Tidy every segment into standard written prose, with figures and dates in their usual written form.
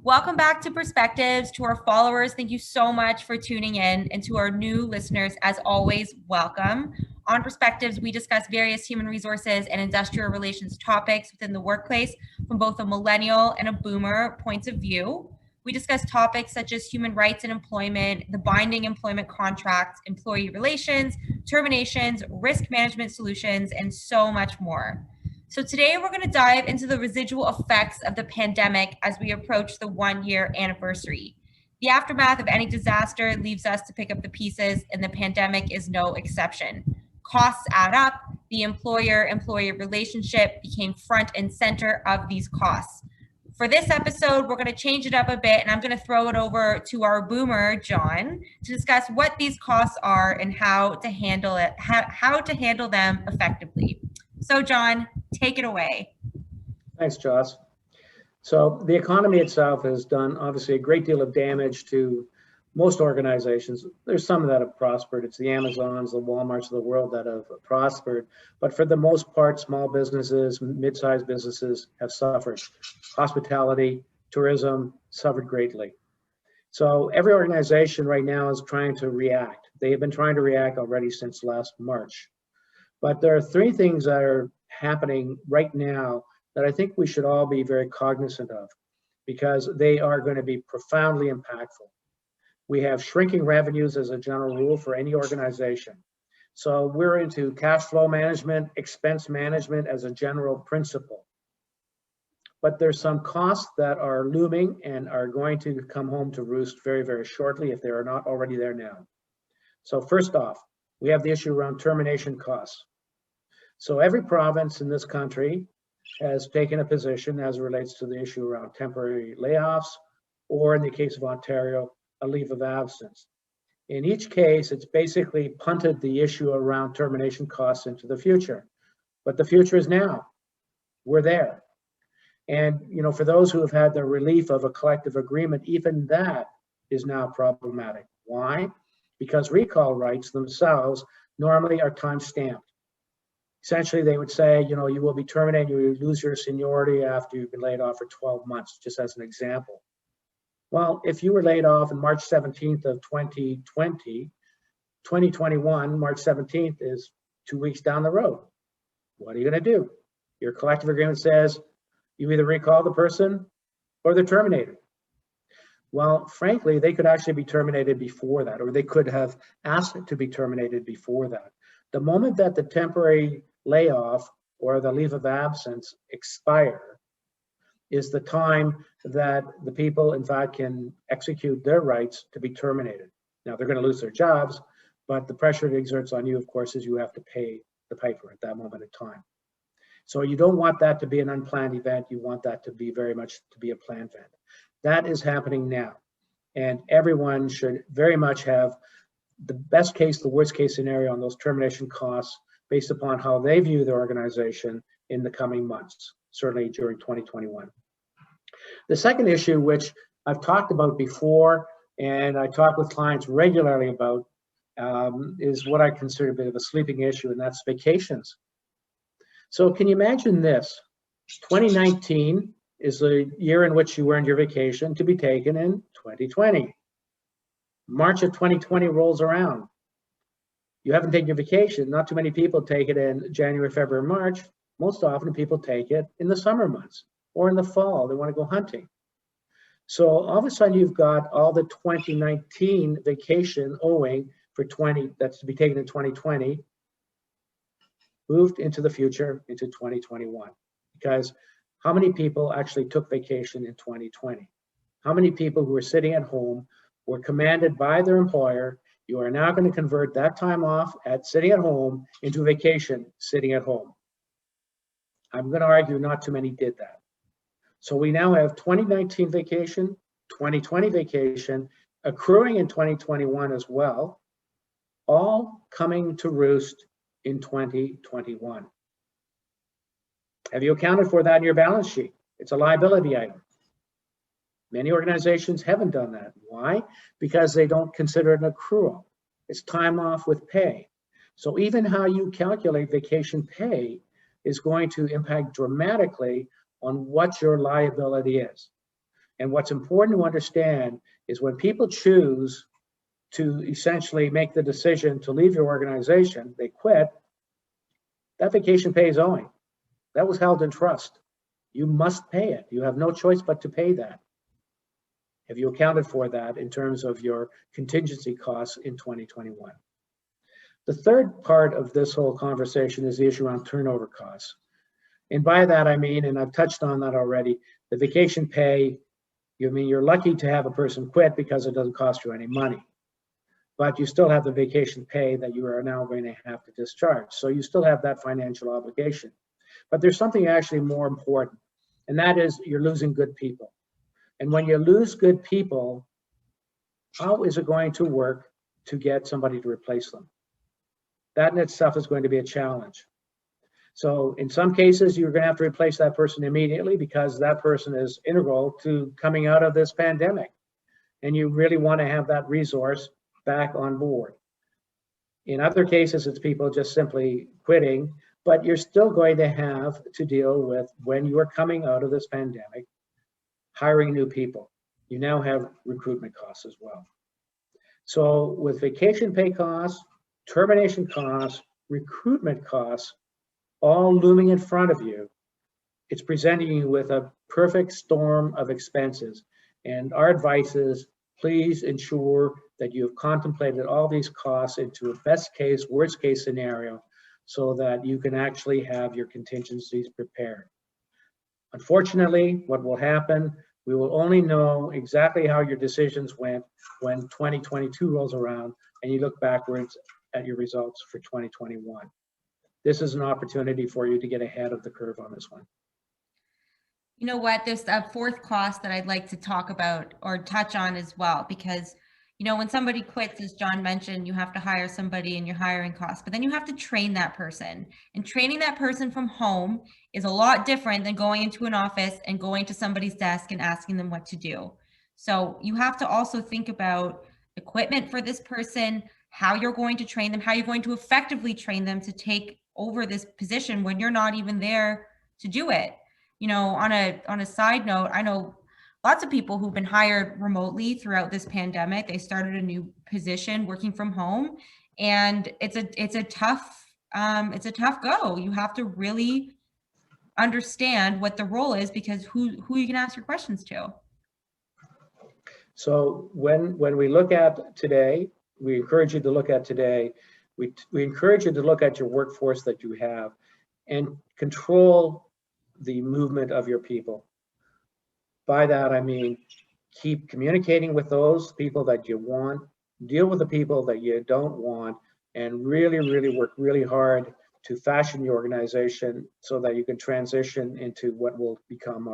Welcome back to Perspectives. To our followers, thank you so much for tuning in. And to our new listeners, as always, welcome. On Perspectives, we discuss various human resources and industrial relations topics within the workplace from both a millennial and a boomer points of view. We discuss topics such as human rights and employment, the binding employment contracts, employee relations, terminations, risk management solutions, and so much more. So today we're going to dive into the residual effects of the pandemic as we approach the 1-year anniversary. The aftermath of any disaster leaves us to pick up the pieces, and the pandemic is no exception. Costs add up. The employer-employee relationship became front and center of these costs. For this episode, we're going to change it up a bit, and I'm going to throw it over to our boomer, John, to discuss what these costs are and how to handle it, how to handle them effectively. So, John, take it away. Thanks, Joss. So the economy itself has done obviously a great deal of damage to most organizations. There's some that have prospered. It's the Amazons, the Walmarts of the world that have prospered. But for the most part, small businesses, mid-sized businesses have suffered. Hospitality, tourism suffered greatly. So every organization right now is trying to react. They have been trying to react already since last March. But there are three things that are happening right now that I think we should all be very cognizant of, because they are going to be profoundly impactful. We have shrinking revenues as a general rule for any organization. So we're into cash flow management, expense management as a general principle. But there's some costs that are looming and are going to come home to roost very, very shortly if they are not already there now. So first off, we have the issue around termination costs. So every province in this country has taken a position as it relates to the issue around temporary layoffs, or in the case of Ontario, a leave of absence. In each case, it's basically punted the issue around termination costs into the future. But the future is now. We're there. And for those who have had the relief of a collective agreement, even that is now problematic. Why? Because recall rights themselves normally are time-stamped. Essentially, they would say, you will be terminated, you lose your seniority after you've been laid off for 12 months, just as an example. Well, if you were laid off on March 17th of 2020, 2021, March 17th is 2 weeks down the road. What are you going to do? Your collective agreement says you either recall the person or they're terminated. Well, frankly, they could actually be terminated before that, or they could have asked to be terminated before that. The moment that the temporary layoff or the leave of absence expire is the time that the people, in fact, can execute their rights to be terminated. Now, they're going to lose their jobs, but the pressure it exerts on you, of course, is you have to pay the piper at that moment in time. So you don't want that to be an unplanned event. You want that to be very much to be a planned event. That is happening now. And everyone should very much have the best case, the worst case scenario on those termination costs based upon how they view their organization in the coming months, certainly during 2021. The second issue, which I've talked about before, and I talk with clients regularly about, is what I consider a bit of a sleeping issue, and that's vacations. So can you imagine this? 2019 is the year in which you earned your vacation to be taken in 2020. March of 2020 rolls around. You haven't taken your vacation. Not too many people take it in January, February, March. Most often people take it in the summer months or in the fall. They want to go hunting. So all of a sudden you've got all the 2019 vacation owing for that's to be taken in 2020 moved into the future into 2021. Because how many people actually took vacation in 2020? How many people who were sitting at home were commanded by their employer, you are now going to convert that time off at sitting at home into vacation sitting at home? I'm going to argue not too many did that. So we now have 2019 vacation, 2020 vacation, accruing in 2021 as well, all coming to roost in 2021. Have you accounted for that in your balance sheet? It's a liability item. Many organizations haven't done that. Why? Because they don't consider it an accrual. It's time off with pay. So even how you calculate vacation pay is going to impact dramatically on what your liability is. And what's important to understand is when people choose to essentially make the decision to leave your organization, they quit, that vacation pay is owing. That was held in trust. You must pay it. You have no choice but to pay that. Have you accounted for that in terms of your contingency costs in 2021? The third part of this whole conversation is the issue around turnover costs. And by that, I mean, and I've touched on that already, the vacation pay, you're lucky to have a person quit because it doesn't cost you any money. But you still have the vacation pay that you are now going to have to discharge. So you still have that financial obligation. But there's something actually more important, and that is you're losing good people. And when you lose good people, how is it going to work to get somebody to replace them? That in itself is going to be a challenge. So in some cases, you're going to have to replace that person immediately because that person is integral to coming out of this pandemic. And you really want to have that resource back on board. In other cases, it's people just simply quitting, but you're still going to have to deal with, when you are coming out of this pandemic, hiring new people. You now have recruitment costs as well. So with vacation pay costs, termination costs, recruitment costs, all looming in front of you, it's presenting you with a perfect storm of expenses. And our advice is, please ensure that you have contemplated all these costs into a best case, worst case scenario, so that you can actually have your contingencies prepared. Unfortunately, what will happen, we will only know exactly how your decisions went when 2022 rolls around and you look backwards at your results for 2021. This is an opportunity for you to get ahead of the curve on this one. You know what, there's a fourth cost that I'd like to talk about or touch on as well, because when somebody quits, as John mentioned, you have to hire somebody and your hiring costs, but then you have to train that person. And training that person from home is a lot different than going into an office and going to somebody's desk and asking them what to do. So you have to also think about equipment for this person, how you're going to train them, how you're going to effectively train them to take over this position when you're not even there to do it. On a side note, I know lots of people who've been hired remotely throughout this pandemic. They started a new position working from home, and it's a tough go. You have to really understand what the role is, because who you can ask your questions to. So when we look at today, we encourage you to look at today. We encourage you to look at your workforce that you have and control the movement of your people. By that, I mean, keep communicating with those people that you want, deal with the people that you don't want, and really, really work really hard to fashion your organization so that you can transition into what will become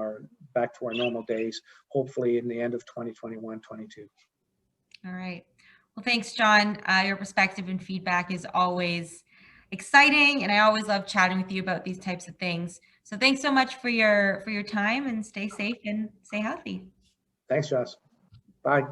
back to our normal days, hopefully in the end of 2021, 22. All right. Well, thanks, John. Your perspective and feedback is always exciting, and I always love chatting with you about these types of things. So thanks so much for your time, and stay safe and stay healthy. Thanks, Joss. Bye.